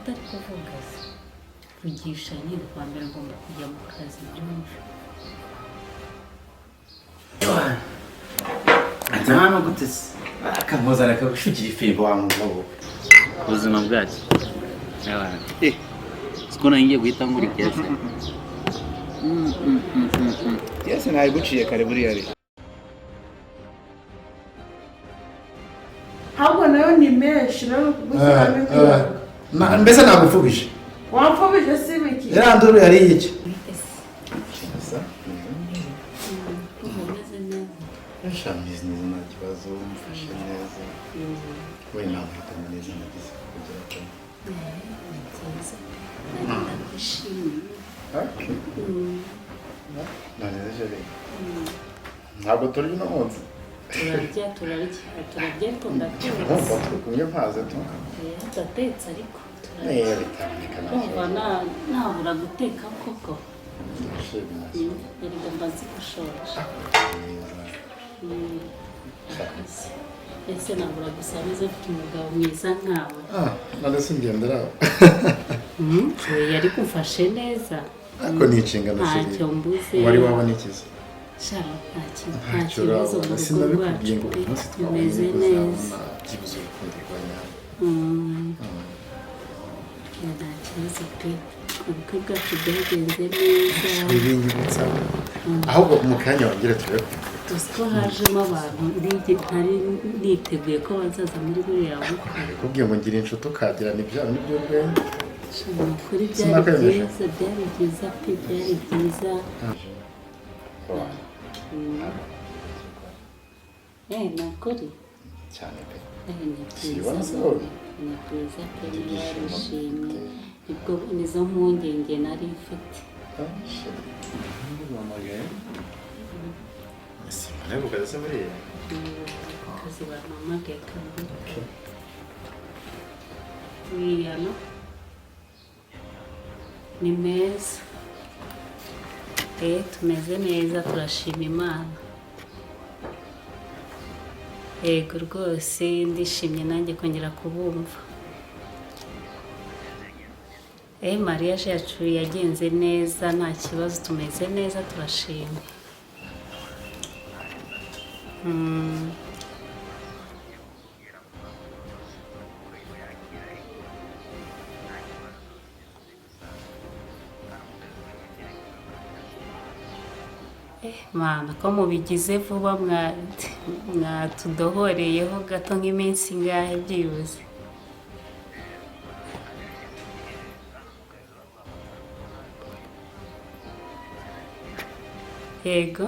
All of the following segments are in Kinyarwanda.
kutari kuvuga se kugisha nyine kwa mbere ngomba kujya mu kazi byumva Atama gutese akamuzana kabushugira ifimbo wa mugabo ubuzima bwacu n'abana siko nangiye guhita muri kese yese nayi guciye kare buri yari ahubwo nayo ni menshi no kugushyira na mbese nagufubije wapfubije si biki yaranduru yari iki Shamizi neza nta kibazo mfashe neza we namuhita neza nagize kugira ko ntabwo turi no munsi turarya kumwe mpaze turatetse ariko bitandukana kumva nabura guteka koko erega mbazi gushoje ese nabura gusa neza mfite umugabo mwiza nkawe none singendera yari kumfashe neza ariko ni inshingano ntacyo mbuze wari wabona ikiza shara nta kibazo mu rugo rwacu tumeze neza byibuze urukundo rwanya nta kibazo pe ubukwe bwacu bwagenze neza bibinyibutsa ahubwo mu kanya wongere turebe tuzi ko hajemo abantu ntari niteguye ko bazaza muri buriya bukwe kubwiye ngo ngira inshuti ukagirana ibyaro n'ibyo rwenya kuri byari byiza pe byari byiza nakuri cyane pe ni byiza pe niba yarishimye nibwo nizo mpungenge nari mfite Ntabwo kazi muri akazi bampamagaye kandi wiyano ni meza tumeze neza turashima Imana yego rwose ndishimye nanjye kongera kubumva mariage yacu yagenze neza nta kibazo tumeze neza turashima mana ko mubigize vuba mwatudohoreyeho gato nk'iminsi ingahe byibuze yego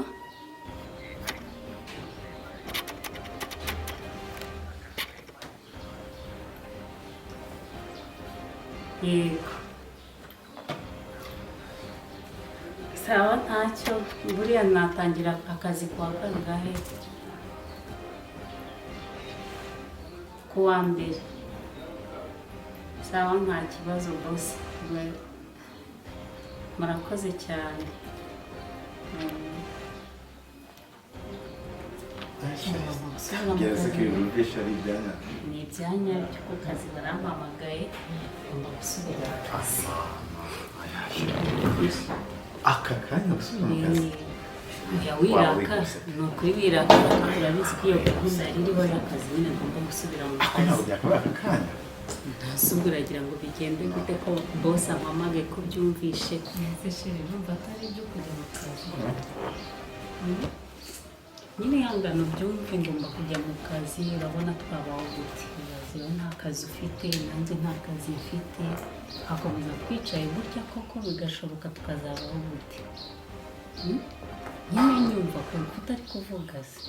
yego sawa ntacyo buriya natangira akazi kwa kangahe kuwa mbere sawa nta kibazo bose murakoze cyane ni ibyanya by'uko kazi barampamagaye ngomba gusubira mu kazi aka kanya gusubira mu kazi wiraka ni ukuri wiraka urabizi ko iyo gahunda yari iriho y'akazi nyine ngomba gusubira mu kazi ntabwo byakabaye aka kanya ntasubwo uragira ngo bigende gute ko bose ampamagaye ko byumvishe neza sheri numva atari ibyo kujya mu kazi nyine ihangano byumve ngomba kujya mu kazi urabona twabaho gute iyo nta kazi ufite nanjye nta kazi mfite hakomeza twicaye gutya koko bigashoboka tukazabaho gute nyine nyumva ko utari kuvuga se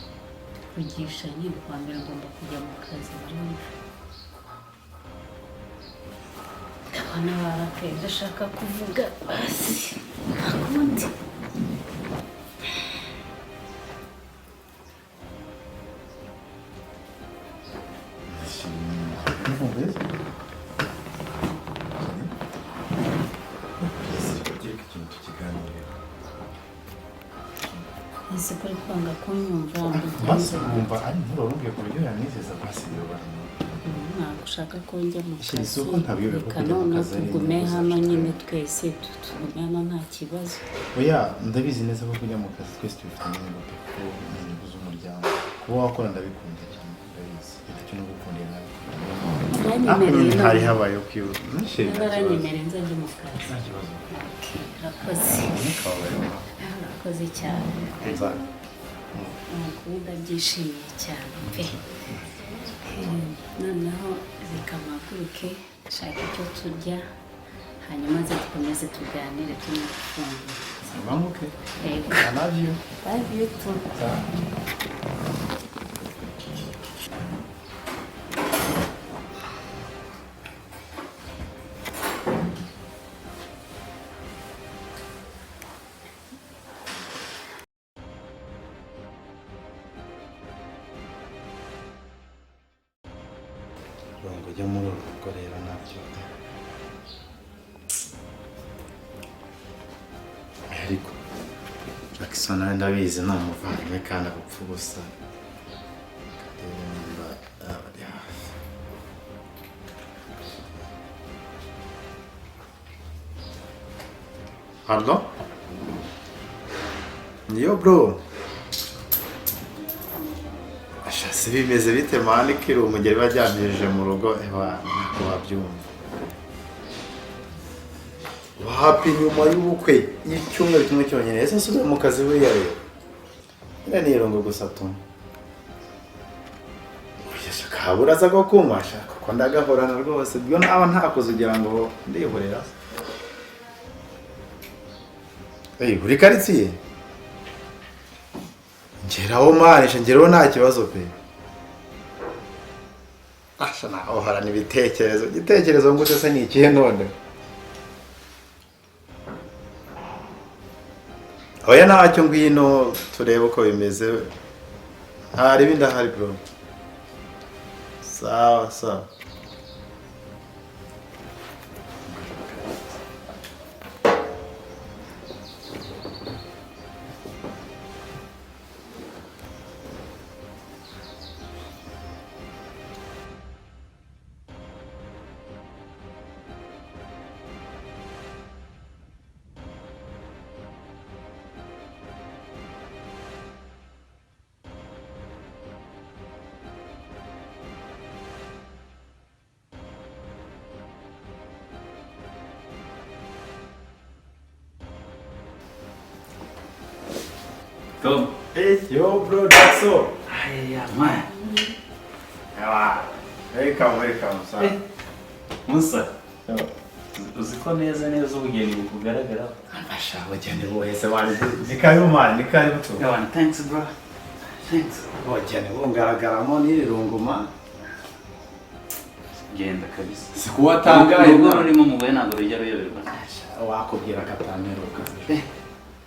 kugisha nyine kwa mbere ngomba kujya mu kazi byumve ndabona barakaye ndashaka kuvuga basi nta kundi ese kuri kwanga kunyumva basi wumva ari nk'urubuga ku buryo yanizeza basi iyo bantu ntabwo ushaka ko njya mu Shira kazi isoko ntabwiwe ko reka kujya mu none kazi ari tugume inyungu hano zacu. nyine twese tugume hano nta kibazo. Oya ndabizi neza ko kujya mu kazi twese tubifitemo inyungu kuko ni inyungu z'umuryango. Kuba wakora ndabikunda cyane ndabizi. Icyo no gukundira nawe. Uranyemereye Hari none? habaye kwiruka. Uranyemereye nzajya mu kazi. Nta kibazo. Urakoze. Urakoze cyane. Ukuri ndabyishimiye cyane pe. Noneho reka mpaguruke nshaka icyo turya hanyuma ze dukomeze tuganire tunafungura. Banguke. Yego. I love you. Love you too. Ngo ujye muri uru rugo rero nabyo. Ariko Jackson nawe ndabizi nta muvandimwe kandi agupfa ubusa. Rero nimba ari hafi. Hello? Yo bro. Si bimeze bite mani kiri umugeri bajyanirije mu rugo ntabwo wabyumva. Wapi nyuma y'ubukwe y'icyumweru kimwe cyonyine ese asubira mu kazi buriya rero. Ira ni irongo gusa tu. Uyesha kabura za kumasha kuko ndagahorana rwose byo naba ntakoze ugira ngo ndihorera. Buri karitsiye. Ngeraho manisha ngeraho nta kibazo pe. Ashana ohorana ibitekerezo. Igitekerezo ngo cyose ni ikihe none? Oya ntacyo ngwino turebe uko bimeze. Hari ibindi ahari bro. Sawa sawa. Tom. Hey yo bro that's all. Ay, man. Yawa. Welcome sir. Musa. Uzi ko neza ubugeni bukugaragara. Abasha abageni bohese bari nikayo mani nikayo buto. Yawa, thanks bro. Thanks. Abageni bongaragaramo n'irunguma. Genda kabisa. Sikuwatangaye ubwo urimo mubaye ntabwo rujya ruyoberwa. Wakubwira katameruka.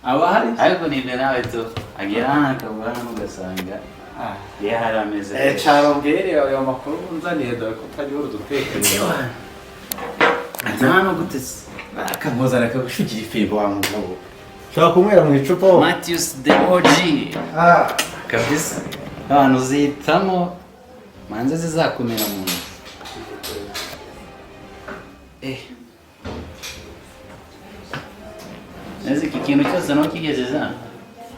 Abahari ariko nibe nawe to agera hano akabura hano ugasanga hari ameze cyaro mbere ayo makuru unzaniye dore ko utagiye urudutekerezo. hano gutese akamuzana akagushugira ifibo wa mugabo. Shaka kunywera mu icupa. Matthews the OG. Kabisa. Abantu uzitamo manze zizakumera mu nda. Ese iki kintu cyose no kigezeza.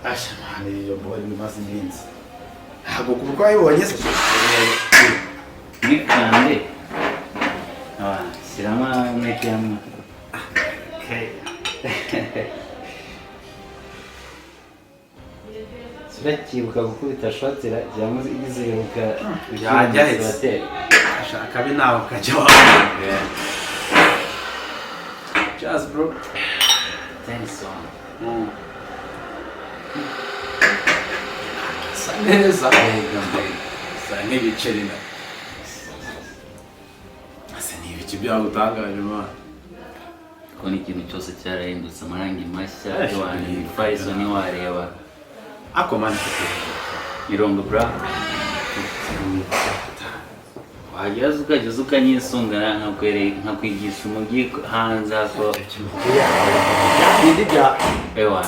Asha mani yo boy bimaze iminsi. Ntabwo kuko ayibonye se. Ni kandi. Sirama mekiamwe. Okay. Surakibuka gukubita shotira cyangwa iziruka Yajya hese. Ashaka binaho kajya wa. Just bro. Thanks so Saneza. Sange biceri na. Ase ni ibiki byagutangaje ma. ko ni ikintu cyose cyarahindutse amarangi mashya y'abantu Faizo ni wareba Ako man. mirongo bra wageze ukageze ukanyisungana nkakwigisha umugi hanze ako Ndi bya. ewa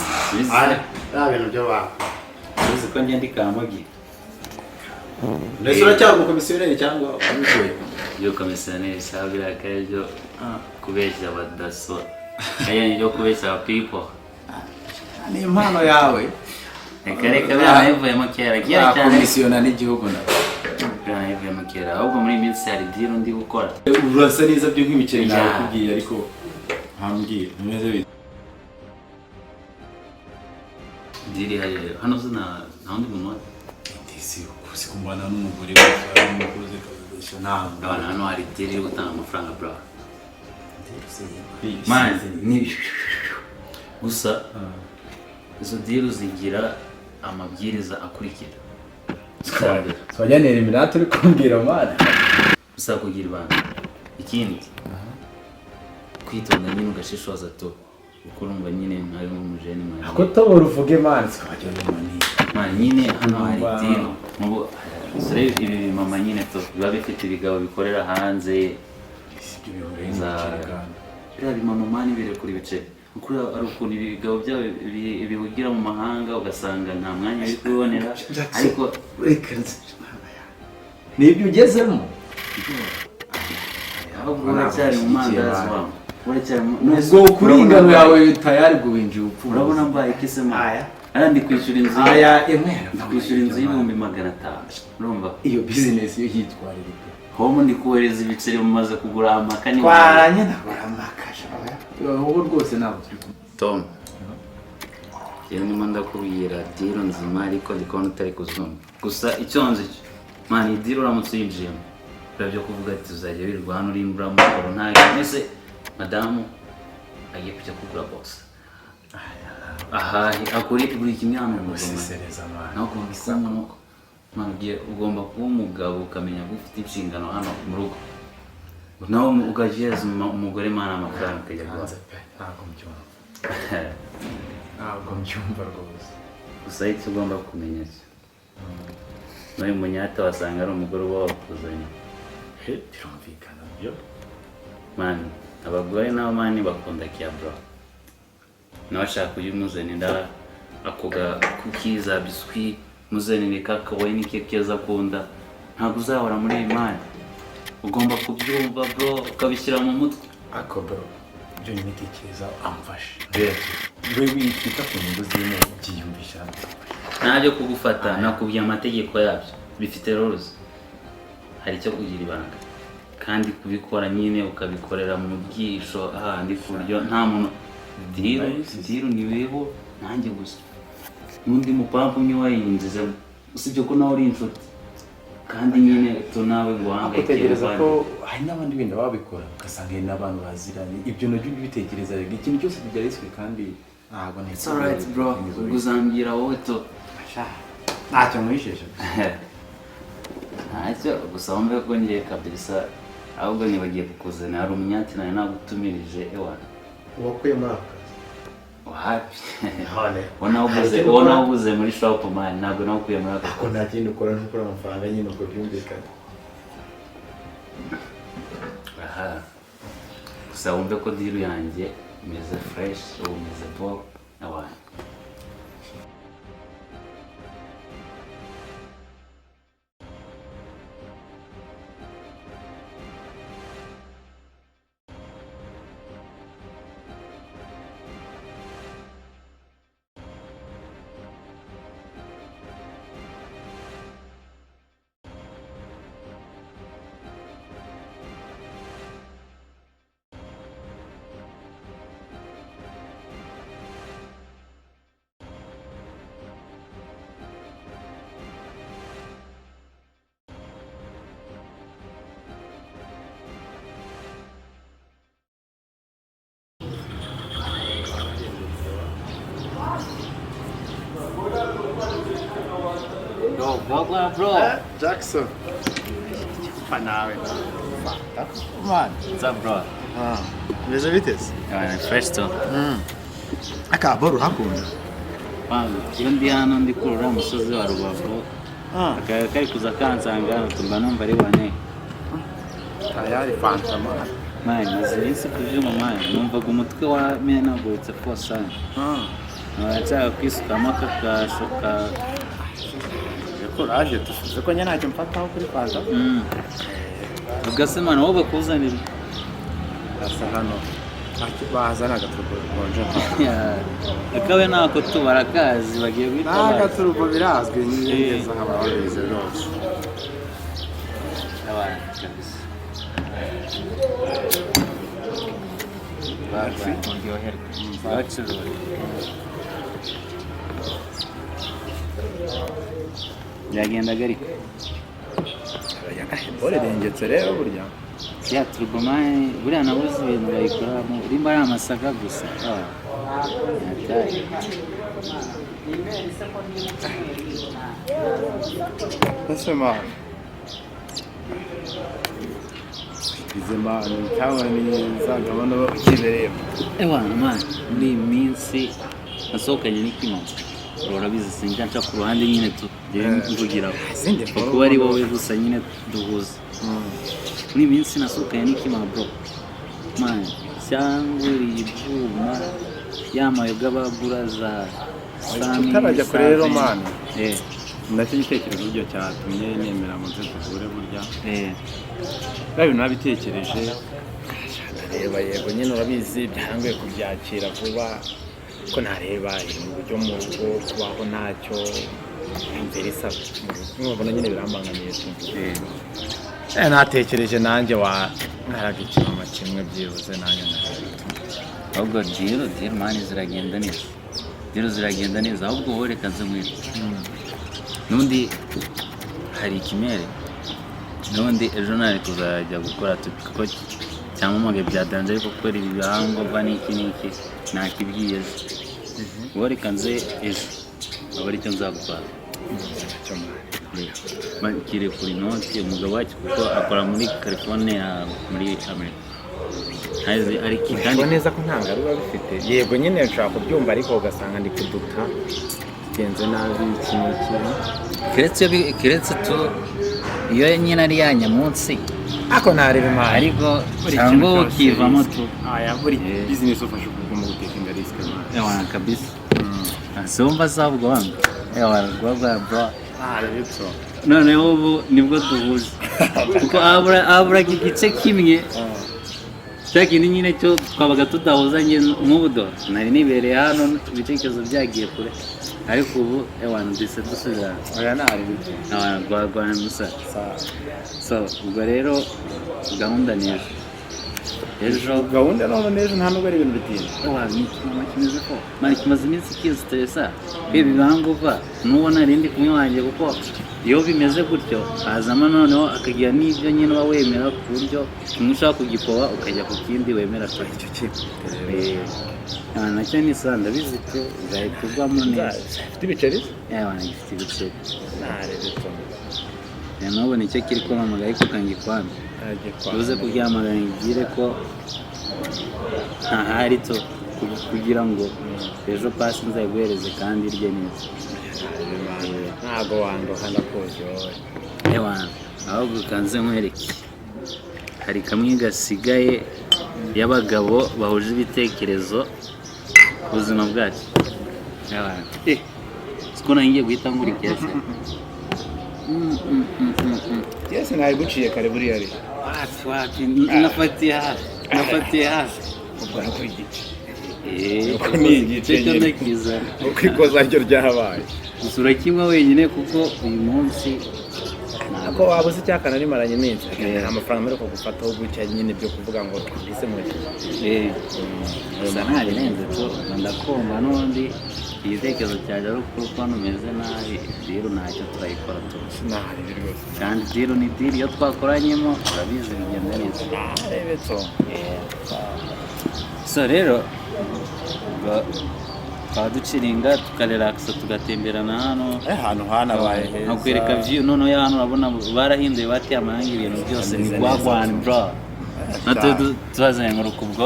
Bintu byo ba. uzi ko ngende kamugi Ndetse uracyari umukomisiyoneri cyangwa wabigoye? Yo komisiyoneri sabira akajo kubeshya abadaso. Aya ni yo kubeshya people. Ni impano yawe. Reka bya nayivuyemo kera cyane. Komisiyona n'igihugu na. Bya nayivuyemo kera. Ahubwo muri minsi hari deal ndi gukora. Urasa neza byo nk'imiceri nawe kubwiye ariko hambwiye umeze bite? Diri hano zina naundi muntu. Ndisi kumbana n'umugore wawe n'umukozi kabisha ntabwo. Hano hari deal gutanga amafaranga bro. Man, ni gusa izo deal zigira amabwiriza akurikira. Twajyanira iminota uri kumbwira mwana. Gusa kugira ibanga. Ikindi kwitonda nyine ugashishoza to ukurumva nyine nkayo umujeni mwana. Ako tobora uvuge man twajyanira mani. Man nyine hano hari deal. Mubo sore ibi mama nyine to biba bifite ibigabo bikorera hanze. Bya bimama mani bire kuri bice. Ukuri ari ukuntu ibigabo byawe bihugira mu mahanga ugasanga nta mwanya uri kubonera ariko reka nibyo ugezemo. ahubwo uracyari mu mandazi wawe. Ubwo kuri ingano yawe tayari guwinjira upfu. Urabona mbaye ikisema. Aya ndi kwishyura inzu. Aya emwe Kwishyura inzu y'ibihumbi 500. Urumva? Iyo business yo yitwarira. Homo ndi kuhereza ibiceri mumaze kugura amakani. Twaranye nagura amakasha. Wowe rwose ntabwo turi Tom. Yewe ndimo ndakubwira deal nzima ariko gikono utari kuzumva. Gusa icyo nzi cyo. Man deal uramutse yinjiyemo. Byo kuvuga ati uzajya wirirwa hano urimbura mu koro nta ese madamu agiye kujya kugura box. Aha akuri buri kimyano mu gusesereza mwana. Nako bisamo mangiye ugomba kuba umugabo ukamenya ko ufite inshingano hano mu rugo. Naho ugajeza umugore mana amafaranga kujya guhaza. Ntabwo mbyumva. Ntabwo mbyumva rwose. Gusa icyo ugomba kumenya cyo. Nawe munyata wasanga ari umugore wawe kuzanye. Birumvikana byo. Man, abagore nabo mani bakunda kia bro. Nawashaka kuyimuzanira akoga kukiza biscuit muzanira kakawe n'ikeke za kunda. Ntabwo uzahora muri imani. Ugomba kubyumva bro ukabishyira mu mutwe. Ako bro byo nyitekereza amfashe. Wewe witita ku nyungu z'ino byiyumvisha. Ntabyo kugufata nakubwiye amategeko yabyo bifite rules. Hari cyo kugira ibanga kandi kubikora nyine ukabikorera mu bwisho ahandi kuryo nta muntu deal ni weho nanjye gusa nundi mupampu ni wayinjiza usibye ko nawe uri inshuti kandi nyine to nawe guhanga itegereza ko hari n'abandi bintu babikora ugasanga n'abantu baziranye ibyo nabyo bitekereza ikintu cyose bijya riswe kandi ntabwo ni it's alright bro uzambira wowe to ntacyo mwisheje. ntacyo gusa wumve ko ngiye kabisa ahubwo nibagiye kukuzana hari umunyati nawe nagutumirije ewana wakuye muri akazi wapi none ubona ubuze muri shop man ntabwo nakuye muri akazi ko nta kintu ukora n'ukora amafaranga nyine uko byumvikana. aha gusa wumve ko deal yanjye imeze fresh imeze top ewana Yo, bro. Jackson Panawe. man What's up, bro? meze bitese Yeah, fresh too. akaboro hakunda Iyo ndi hano ndi kurura umusozi wa Rubavu. Kari kuza kansanga tumba numva ari wane. Tayari fanta man. Man, izi minsi kuvyuma man, numvaga umutwe wa menagurutse fosana. Nshaka kwisukamo akakashoka courage tuvuze ko njye ntacyo mfataho kuri fanta ugasemana wowe bakuzanira asa hano bazana agaturubo konje akawe nako tubara kazi bagiye nta guhita gaturubo birazwi neza nk'ababizi rwose abana kabisa byagendaga ariko bore dengetse rero burya ya turugomani buriya nabuze ibintu bayikoramo rimba ari amasaka gusa yatari ese man izi man cyangwa ni zagabana bakibereyemo ewana man muri iyi minsi nasohokanye n'ikimonsi urabizi sinjya nca ku ruhande nyine tugiraho kuko ari wowe gusa nyine duhuza muri iyi minsi nasohokanye n'ikimama bro man cyanguriye ibyuma y'amayoga bagura za sami utarajya kure rero man ndacyo igitekerezo buryo cyatumye nemera ngo nze tuvure burya bintu nabitekereje ndareba yego nyine urabizi byarangoye kubyakira vuba ko ntareba mu buryo mu rugo kubaho ntacyo imbere isaba nkubona nyine birambangamiye natekereje nanjye nkaraga ikintu kimwe byibuze nanjye ahubwo diro mani ziragenda neza ahubwo wowe reka nze mwere n'undi hari ikimere n'undi ejo nari kuzajya gukora kuko cyamamaga byadanje ariko kubera ibihangwa n'iki nakibwiye ejo wowe reka nze ejo aba aricyo nzagutwara kiri kuri noti umugabo wacu kuko akora muri California muri Amerika ariko kandi neza ko nta ngaruka bifite yego nyine nshaka kubyumva ariko ugasanga ndi kuduta genze nabi keretse tu iyo nyine ari ya nyamunsi ako ntarebe imana ariko cyangwa ukivamo tu buri business ufasha kuguma gutekinga risk ewana kabisa asomba sabwo wangu ewana gwagwa bro rero noneho ubu nibwo duhuze kuko abura igice kimwe cyakindi nyine cyo twabaga tudahuzanye nk'ubudo nari nibereye hano ibitekerezo byagiye kure ariko ubu ewana ndetse dusubira oya ntari bito ewana gwagwana musa so ubwo rero gahunda ni ejo gahunda none n'ejo nta nubwo ari ibintu bitinda mama kimeze ko mari kimaze iminsi kistressa bibi banguva nubona rindi kumwe wanjye kuko iyo bimeze gutyo azama noneho akagira n'ibyo nyine uba wemera ku buryo umushaka kugipoba ukajya ku kindi wemera ko icyo kintu nacyo ni sanda bizi ko uzahita uvamo neza ifite ibiceri wana gifite ibiceri ntarebe nubwo nicyo kiri kumamaga ariko kangikwame uze kuryamagana ngire ko ntahari to kugira ngo ejo pasi nzayiguhereze kandi irye neza ntago wandohana koze wowe ewana ahubwo kanze nkwereke hari kamwe gasigaye y'abagabo bahuje ibitekerezo ubuzima bwacu ewana siko nangiye guhita nkurikira se yesi nayiguciye kare buriya ari wapi nafatiye hafi ubwo ari igice uko ni igice cyo ndakiza uko ikoza ryo ryahabaye usura kimwe wenyine kuko uyu munsi ako wabuze icyakana rimaranye iminsi nta mafaranga mbere ko gufataho gutya nyine byo kuvuga ngo twise mu gusa ntabirenze tu ndakumva n'ubundi igitekerezo cyaje ari uko hano umeze nabi rero ntacyo turayikora tuzi kandi diro ni diro iyo twakoranyemo urabizi bigenda neza so rero tukaba duciringa tukarelakisa tugatemberana hano ahantu hanabaye heza nkakwereka view noneho hano urabona barahinduye bateye amarangi ibintu byose ni gwagwani bro natwe tuzazenguruka ubwo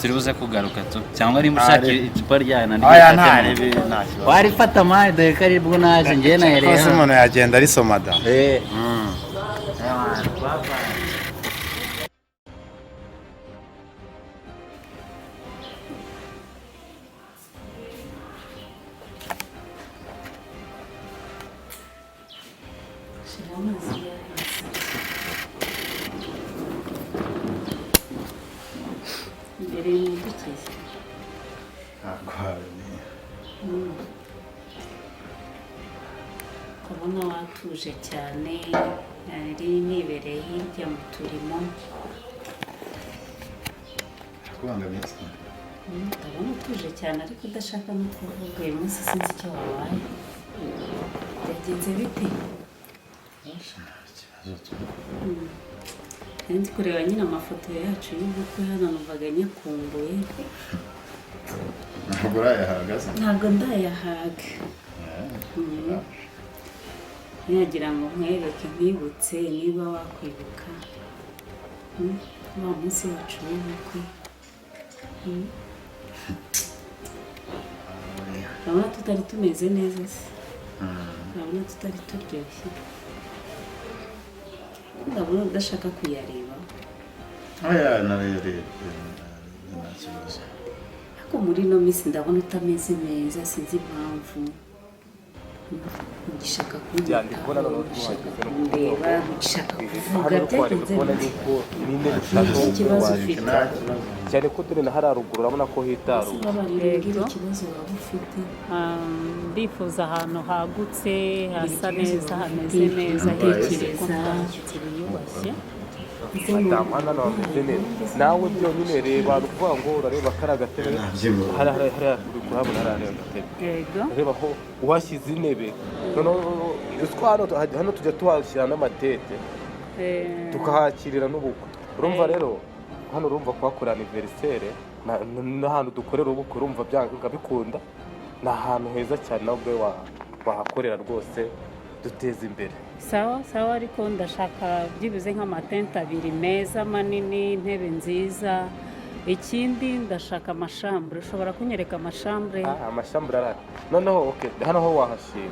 turi buze kugaruka tu cyangwa nimba ushaka icupa ryayo warifata mani dore ko ari bwo naje njye nahereye kose umuntu yagenda arisoma da iri mu dukize ndabona watuje cyane ari nibereye hirya mu turimo kubangamiye ndabona utuje cyane ariko udashaka no kuvuga uyu munsi sinzi icyo wabaye byagenze bite ndi kureba nyine amafoto yacu y'ubukwe hano numvaga nyakumbuye ntabwo urayahagaze ntabwo ndayahaga nyagira ngo nkwereke nkwibutse niba wakwibuka wa munsi wacu w'ubukwe urabona tutari tumeze neza se urabona tutari turyoshye ndabona udashaka kuyareba narebe nta kibazo ariko muri ino minsi ndabona utameze neza sinzi impamvu ugishaka kunyitaho ugishaka kundeba ugishaka kuvuga byagenze bite ikibazo ufite cyane ko turi na hariya ruguru urabona ko hitaruye babarira ikibazo waba ufite ndifuza ahantu hagutse hasa neza hameze neza tekereza yiyubashye madamu hano hameze neza nawe byonyine reba ni ukuvuga ngo urareba kari agatebe hariya uri kuhabona hariya agatebe ureba aho uhashyize intebe noneho hano tujya tuhashyira n'amatete tukahakirira n'ubukwe urumva rero hano urumva kuhakorera aniveriseri n'ahantu dukorera ubukwe urumva byanga bikunda ni ahantu heza cyane nawe wahakorera rwose duteza imbere sawa ariko ndashaka byibuze nk'amatente abiri meza manini intebe nziza ikindi ndashaka amashambure ushobora kunyereka amashambure amashambure arahari noneho hano ho wahashimye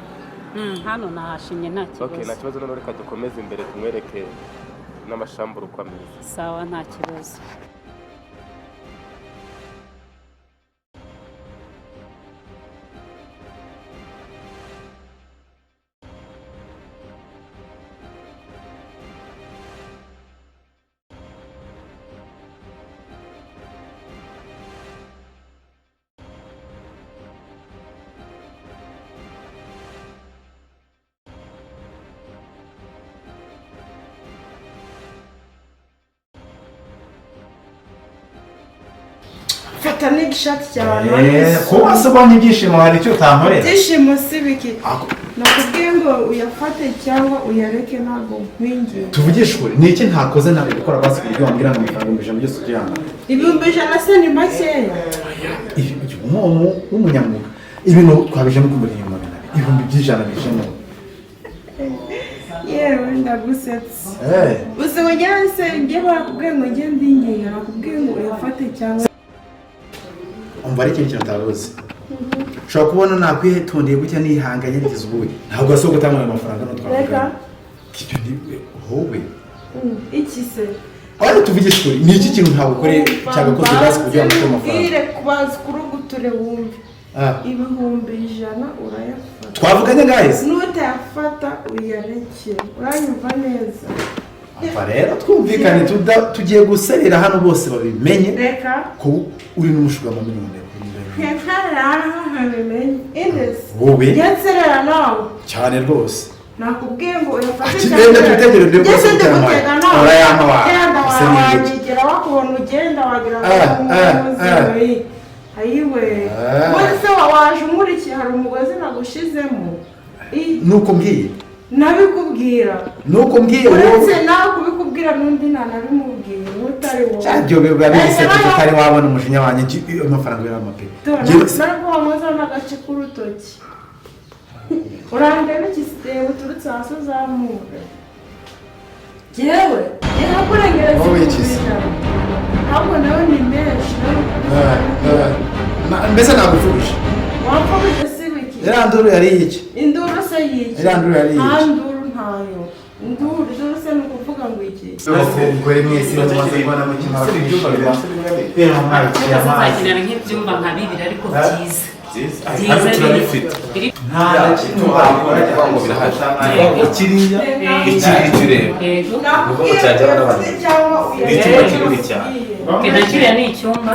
hano nahashimye nta kibazo nta kibazo noneho reka dukomeze imbere tumwereke n'amashambure uko ameze sawa nta kibazo fata n'igishati cyawe ko wasobonye ibyishimo hari icyo utankorera ibyishimo si biki nakubwiye ngo uyafate cyangwa uyareke ntabwo nkwingiye tuvugishe ukuri ni iki ntakoze nawe gukora basi ku buryo wambwira ngo amafaranga ijana byose ujyana ibihumbi ijana se ni makeya umuntu w'umunyamwuga ibintu twabijemo ku miliyoni magana abiri ibihumbi by'ijana bijemo yewe ndagusetse gusa wagira se njye barakubwiye ngo njye ndinginga nakubwiye ngo uyafate cyangwa umva ari ikintu utaruzi ushobora kubona nakwihetondeye gutya nihanganye nigeze ubuye ntabwo wasaba gutanga ayo mafaranga no twavuga ibyo ni wowe iki se aho tuvugisha ukuri ni iki kintu ntabwo ukore cyagakoze basi kugira ngo ufite amafaranga ubwire kubaza kuruguture wumve ibihumbi ijana urayafata twavuganye guys nutayafata uyarekere uranyumva neza apa rero twumvikane tugiye guserera hano bose babimenye reka ko uri n'umushugama miliyoni wowe nserera nawe cyane rwose nakubwiye ngo uyafate cyane twitegereze rwose cyane urayama wanyigera wakubona ugenda wagira ngo ayiwe wese waje umurikiye hari umugozi nagushizemo nuko mbwiye nabikubwira nuko mbwiye uretse nawe kubikubwira n'undi ntanabimubwira utari wowe cyabyo biba bigisetse tutari wabona umujinya wanjye amafaranga y'amape ntabwo wamuza n'agace k'urutoki urandeba ikisitebo uturutse hasi uzamuka yewe ntakurengereza ahubwo nawe ni menshi mbese nagupfusha wapfubije si biki iriya nduru yari iki induru se yiki iriya nduru yari iki nta nduru ntayo induru se ni ukuvuga ngo iki ukore mwese mumaze kubona mu kimaro tuzakenera nk'ibyumba nka bibiri ariko byiza hano turabifite nta kintu wakora ngo birahari ikiriya ikiri ureba nakubwiye cyangwa cyangwa ni icyumba kinini cyane na kiriya ni icyumba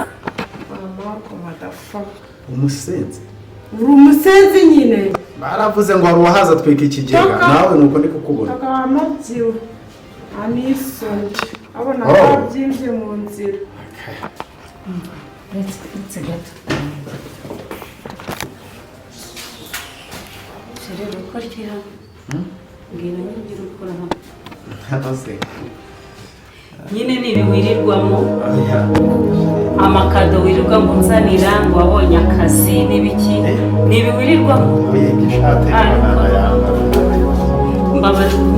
umusenzi uri umusenzi nyine baravuze ngo hari uwahaza twika ikigega nawe nuko ndi kukubona akaba amabyiwe anisoni abona ababyimbye mu nzira uretse gato rero uko ryira mbwira nyine ukora hano nyine nibi wirirwamo amakado wirirwamo nzanira ngo wabonye akazi n'ibiki nibi wirirwamo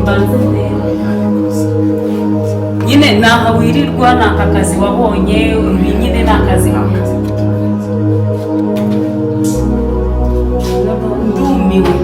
mbanze rero nyine naha wirirwa ni aka kazi wabonye ibi nyine ni akazi ndumiwe